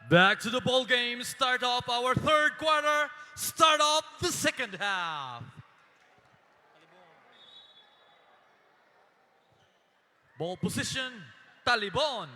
Back to the ball game. Start off our third quarter. Start off the second half. Ball position, Talibon.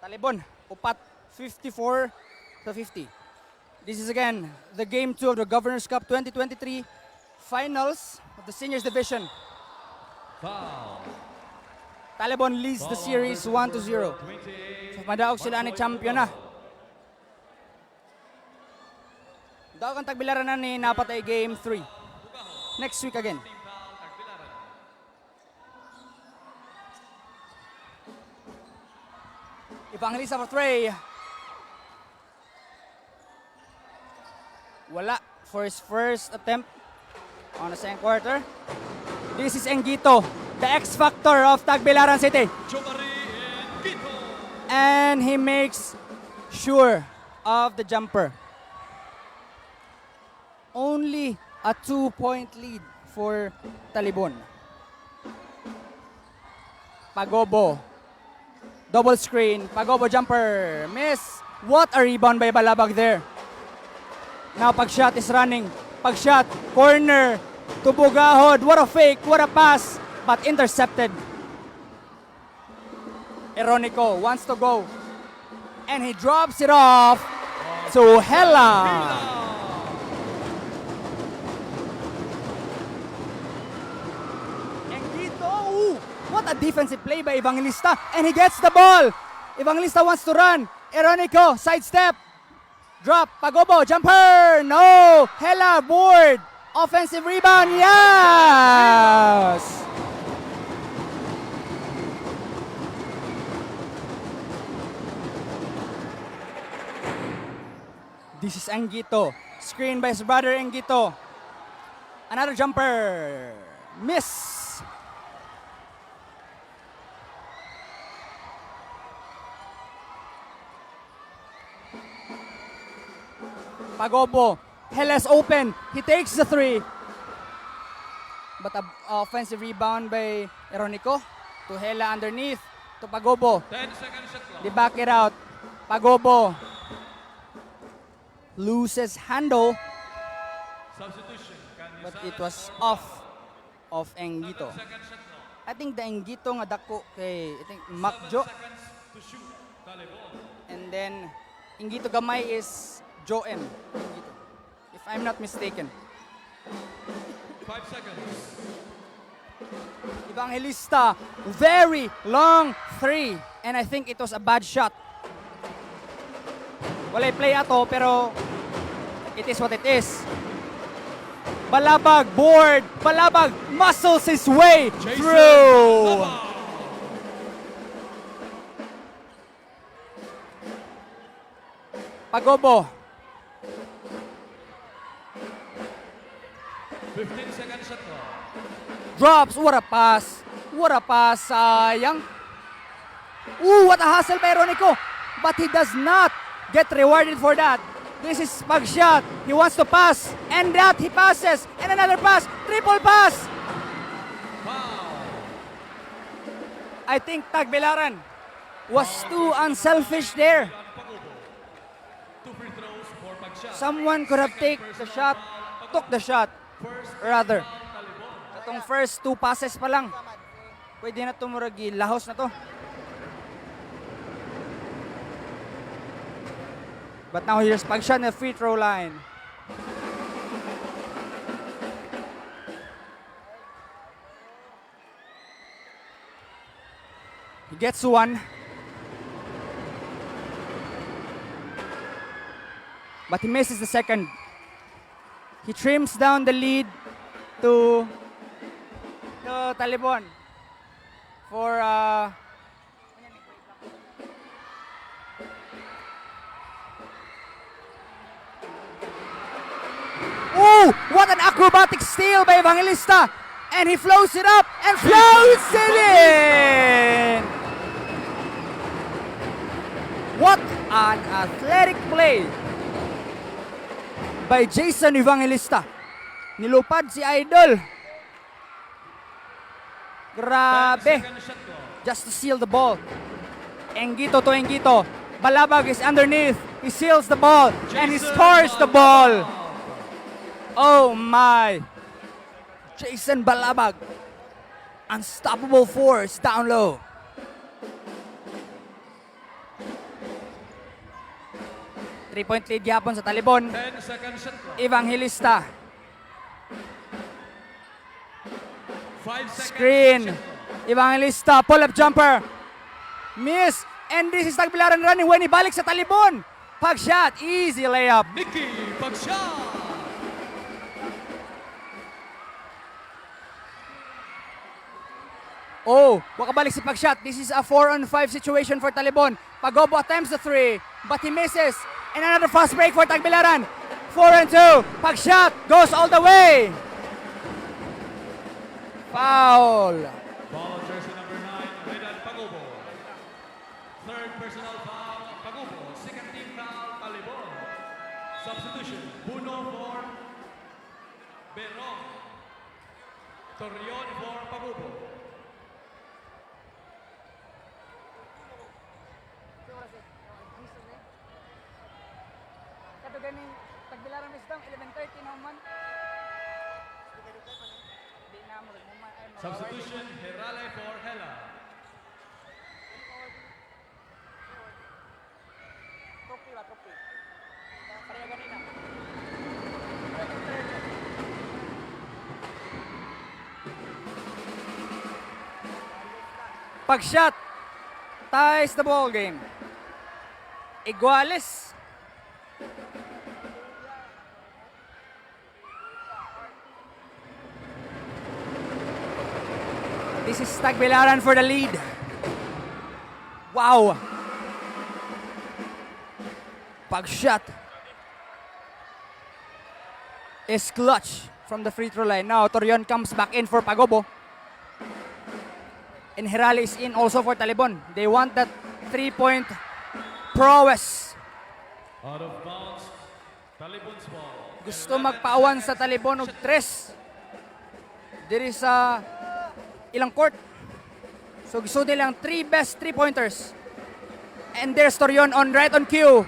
Talibon, upat 54-50. This is again the game 2 of the Governors Cup 2023 finals of the seniors division. Foul. Talibon leads the series 1-0. So madaog sila ni champion na. Daog ang Tagbilaran na ni napatay game 3. Next week again. Evangelista for Trey. Wala for his first attempt on the second quarter. This is Engito, the X factor of Tagbilaran City. And he makes sure of the jumper. Only a 2-point lead for Talibon. Pagobo. Double screen, Pagobo jumper, miss. What a rebound by Balabag there. Now pag-shot is running. Pag-shot, corner, to Bugahod. What a fake, what a pass, but intercepted. Eronico wants to go. And he drops it off to Hela. What a defensive play by Evangelista. And he gets the ball. Evangelista wants to run. Eronico, sidestep. Drop. Pagobo, jumper. No. Hela, board. Offensive rebound. Yes. This is Engito. Screen by his brother Engito. Another jumper. Miss. Pagobo, Hela's open. He takes the 3. But an offensive rebound by Eronico to Hela underneath to Pagobo. 10 seconds shot clock. They back it out. Pagobo loses handle, Substitution. but it was off of Engito. I think the Engito nga dako kay I think Macjo, Seconds to shoot. Talibon. and then Engito gamay is Joem, if I'm not mistaken. 5 seconds. Evangelista, very long 3, and I think it was a bad shot. Walay play ato, pero it is what it is. Balabag, board. Balabag muscles his way through. Pagobo. 15 seconds shot clock. Drops. What a pass. What a pass. Sayang. Ooh, what a hustle by Ronico. But he does not get rewarded for that. This is pag-shot. He wants to pass. And that he passes. And another pass. Triple pass. Foul. I think Tagbilaran was too unselfish there. Two free throws for pag-shot. Someone could have taken the shot. Took the shot. Rather. Itong first 2 passes pa lang. Pwede na ito muragi. Lahos na to. But now here's pag-shot na free throw line. He gets 1. But he misses the second. He trims down the lead to Talibon for Ooh, what an acrobatic steal by Evangelista. And he floats it up and floats it in! What an athletic play by Jason Evangelista. Nilupad si Idol. 10 Grabe. seconds shot clock. Just to seal the ball. Engito to Engito. Balabag is underneath. He seals the ball and he Jason scores the ball. Balabag. Oh my. Jason Balabag. Unstoppable force down low. Three-point lead yapon sa Talibon. 10 seconds shot clock. Evangelista. 5 seconds Screen. shot clock. Evangelista. Pull-up jumper. Miss. And this is Tagbilaran running when ibalik sa Talibon. Pag shot. Easy layup. Nicky pag-shot. Oh, wakabalik si Pagshot. This is a 4-on-5 situation for Talibon. Pagobo attempts the 3, but he misses. And another fast break for Tagbilaran. 4-2. Pagshot goes all the way. Foul. Foul on jersey number 9, Redan Pagubo. Third personal foul, Pagubo. Second team foul, Talibon. Substitution, Buno for Berong. Torreon for Pagubo. Kato ganing Tagbilaran is down 11:30 naman. Substitution, Herale for Hela. Tropi. Pareha ganina. Pagshot ties the ball game. Iguales. This is Tagbilaran for the lead. Wow. Pagshot is clutch from the free throw line. Now Torion comes back in for Pagobo. And Herale is in also for Talibon. They want that 3-point prowess. Out of bounds, Talibon's ball. Gusto magpaawan sa Talibon og 3. There is ilang court. So gusto nilang 3 best 3-pointers. And there's Torion right on cue.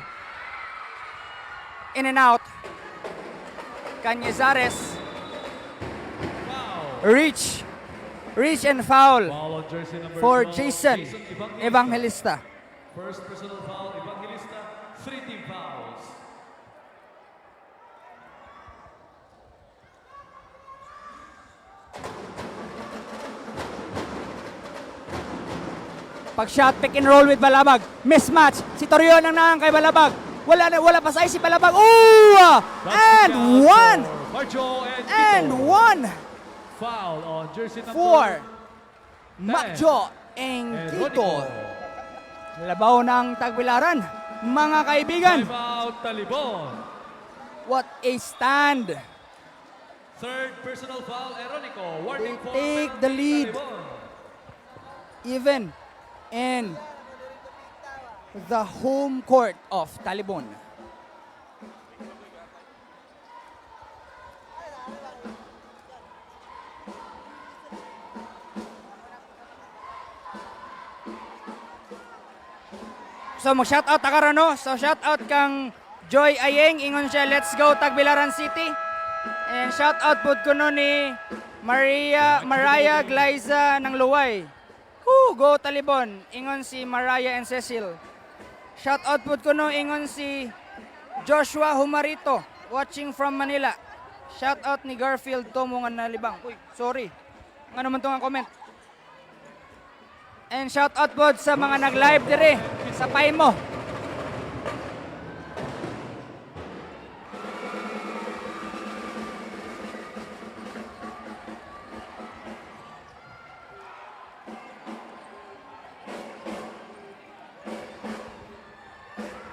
In and out. Cañizares. Foul. Reach and foul Foul on jersey number for 12, Jason Evangelista. First personal foul, Evangelista. 3 team fouls. Pag shot, pick and roll with Balabag. Mismatch. Si Torion ang nang kay Balabag. Wala pa sa si Balabag. Ooh! And one! Marjo And Tito. one Foul on jersey number for 10. Macho And Engkito. Labaw ng Tagbilaran. Mga kaibigan, Time out, Talibon. what a stand. Third personal foul, Eronico. Warning They for take penalty, the lead. Talibon. Even in the home court of Talibon. So mag-shoutout takarano. So shoutout kang Joy Ayeng, ingon siya, let's go Tagbilaran City. And shoutout po ko no ni Mariah Glyza ng Luway. Go Talibon, ingon si Mariah and Cecil. Shoutout po ko no, ingon si Joshua Humarito, watching from Manila. Shoutout ni Garfield Tomo nga nalibang. Uy, sorry. Nga naman itong comment. And shoutout po sa mga nag-live dire sa Paimo.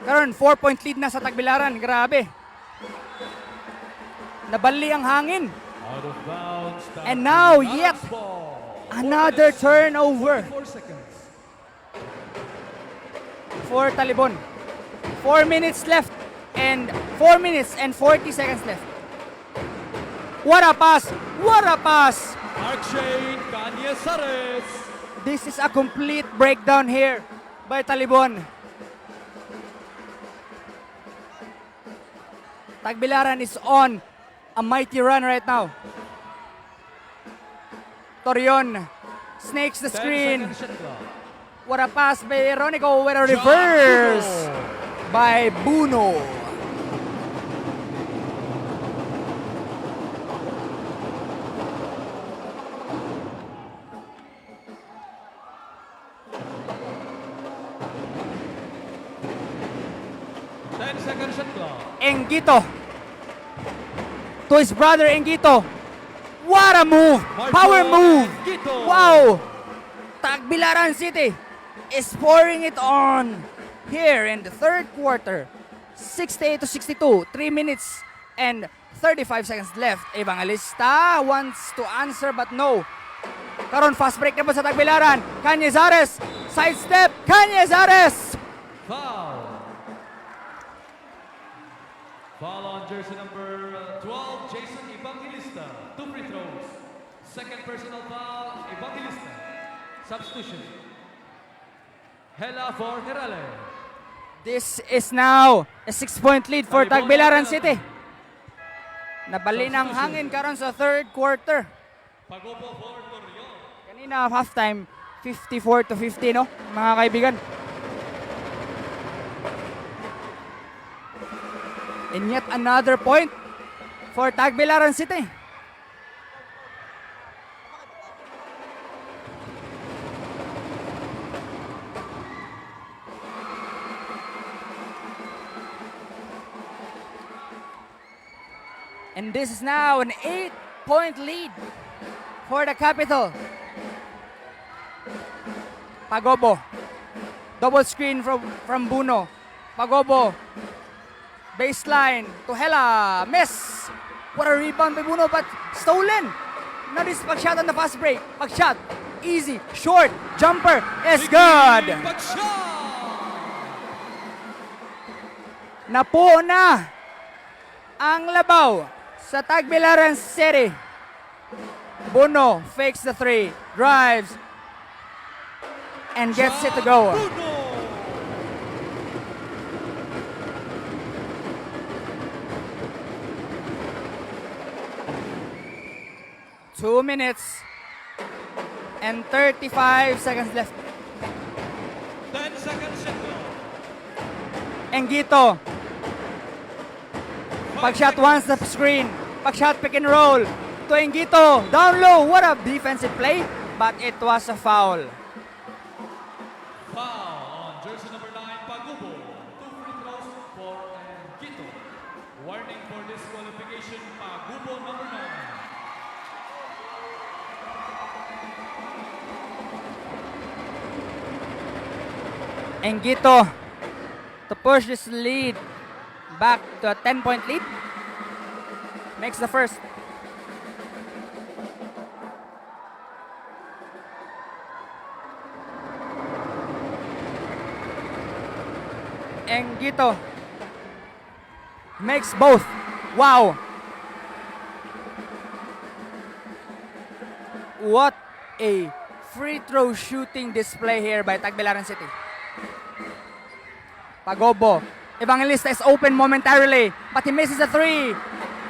Karon 4-point lead na sa Tagbilaran. Grabe. Nabali ang hangin. Out of bounds. And now, Tagbilaran's yet ball. another 4 minutes, turnover 44 seconds. for Talibon. 4 minutes left and 4 minutes and 40 seconds left. What a pass! What a pass! Archie Canyesares. This is a complete breakdown here by Talibon. Tagbilaran is on a mighty run right now. Torion snakes the 10 screen. seconds shot clock. What a pass by Ronico with a reverse by Buno. Shot clock. Engito to his brother Engito. What a move! Power move! Engito. Wow! Tagbilaran City is pouring it on here in the third quarter. 68 to 62, 3 minutes and 35 seconds left. Evangelista wants to answer but no. Karon fast break na po sa Tagbilaran. Canyesares, sidestep, Canyesares! Foul. Foul on jersey number 12, Jason Evangelista. 2 free throws. Second personal foul, Evangelista. Substitution. Hela for Herale. This is now a 6-point lead for Tagbilaran City. Nabali ng hangin karon sa third quarter. Pagopo for Torion. Kanina halftime 54 to 50 no mga kaibigan. And yet another point for Tagbilaran City. And this is now an 8-point lead for the Capital. Pagobo. Double screen from Buno. Pagobo. Baseline to Hela. Miss. What a rebound by Buno but stolen. Now this pag-shot on the fast break. Pag-shot. Easy. Short. Jumper. Is good. Napuo na ang labaw sa Tagbilaran City. Buno fakes the three. Drives. And gets it to go. 2 minutes and 35 seconds left. 10 seconds shot clock. Engito. Pag-shot once the screen. Pag-shot pick and roll. To Engito. Down low. What a defensive play. But it was a foul. Foul on jersey number 9, Pagubo. 2 free throws for Engito. Warning for disqualification, Pagubo number 9. Engito to push this lead back to a 10-point lead. Makes the first. Engito makes both. Wow. What a free throw shooting display here by Tagbilaran City. Pagobo. Evangelista is open momentarily, but he misses a three.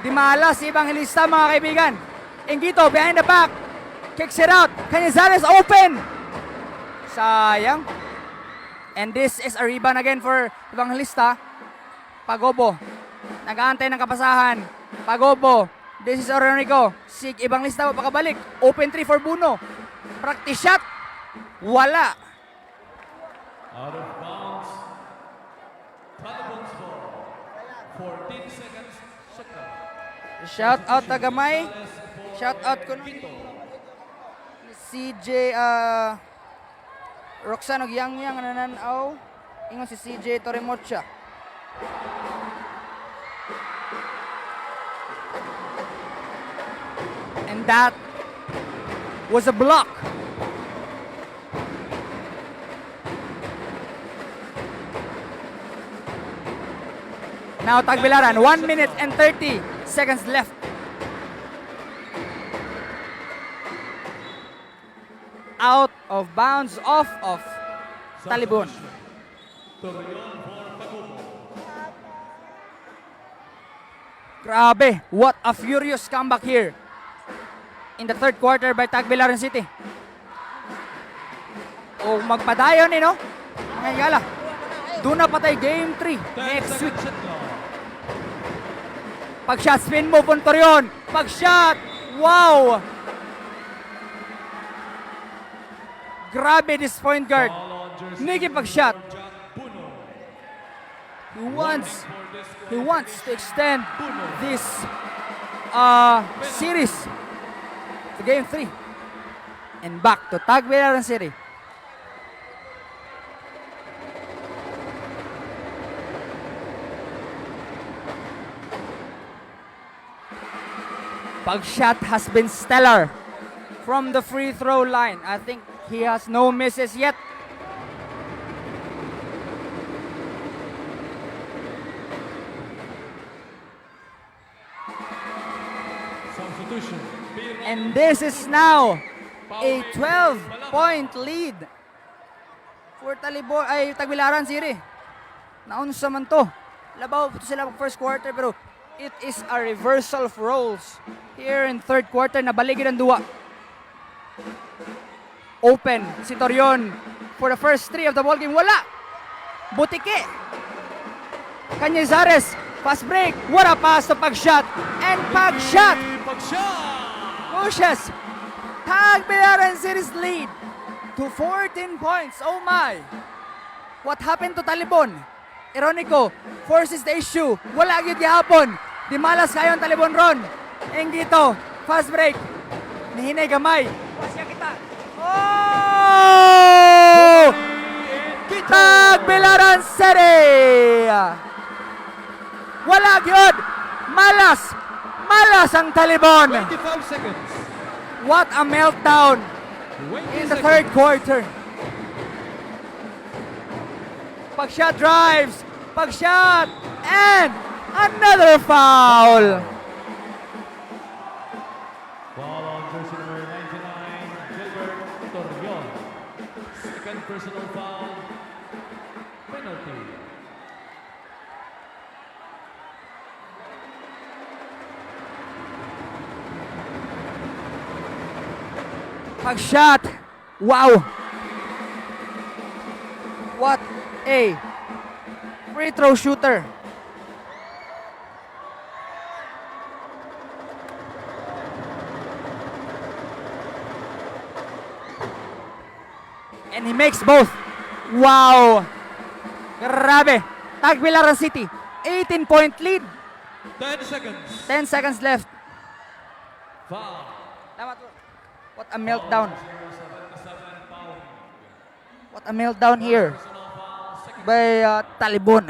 Di malas si Evangelista, mga kaibigan. Engito behind the back. Kicks it out. Canyesares open. Sayang. And this is a rebound again for Evangelista. Pagobo. Nag-aantay ng kapasahan. Pagobo. This is Oronico. Si Evangelista pakabalik. Open three for Buno. Practice shot. Wala. Out of bounds. Talibon's ball. 14 seconds. Shot clock. Shout out Tagamay. Shout out ko ni CJ Roxano Yang nananaw. Ingon si CJ Torremocha. And that was a block. Now Tagbilaran, 1 minute and 30 seconds left. Out of bounds, off of Talibon. Torion for Pagubo. Grabe, what a furious comeback here in the third quarter by Tagbilaran City. O magpadayon no? Mga gala. Doon na patay game 3 next week. Pag-shot, spin move on Torion. Pag-shot, wow! Grabe this point guard. Nicky pag-shot. He wants to extend this series to game 3. And back to Tagbilaran City. Pag-shot has been stellar from the free throw line. I think he has no misses yet. Substitution. And this is now a 12-point lead for Tagbilaran City. Naunsa man to. Labaw po sila first quarter pero it is a reversal of roles. Here in third quarter, nabaligid ang duwa. Open si Torion for the first 3 of the ball game. Wala! Butike! Cañizares, fast break. What a pass to Pag-shot. And Pag-shot pushes Tagbilaran City's lead to 14 points. Oh my! What happened to Talibon? Ironico forces the issue. Wala gyud gihapon. Di malas kayo ang Talibon ron. Engito, fast break. Nihinay gamay. Pasya kita. Oh! Tagbilaran City! Wala gyud. Malas ang Talibon. 25 seconds. What a meltdown in the third quarter. Pag-shot drives. Pag-shot. And another foul. Foul on jersey number 99, Gilbert Torion. Second personal foul. Penalty. Pag-shot. Wow. What a free throw shooter. And he makes both. Wow. Grabe. Tagbilaran City, 18-point lead. 10 seconds. 10 seconds left. Foul. What a meltdown. What a meltdown here by Talibon.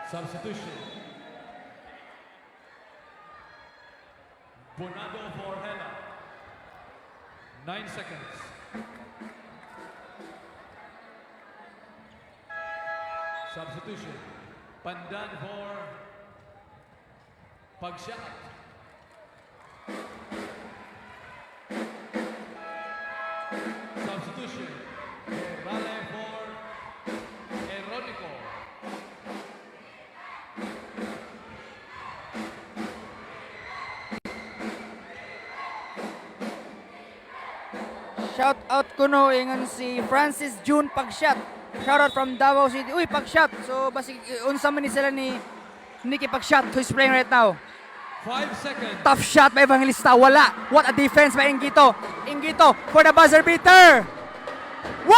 Substitution. Bonado for Hela. 9 seconds. Substitution. Pandan for Pag-shot. Substitution. Rale for Eronico. Shout out kuno ingon si Francis June Pag-shot. Shout out from Davao City. Uy, Pag-shot. So basig unsa man ni sila ni Nicky Pag-shot who's playing right now. 5 seconds. Tough shot by Evangelista. Wala. What a defense by Engito. Engito for the buzzer beater. Whoa!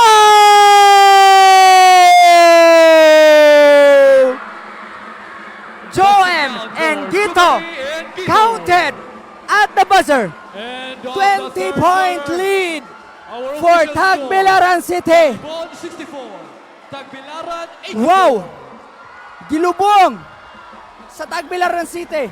Joem Engito counted at the buzzer. 20-point lead for Tagbilaran City. 64. Tagbilaran 84. Wow! Gilubong sa Tagbilaran City.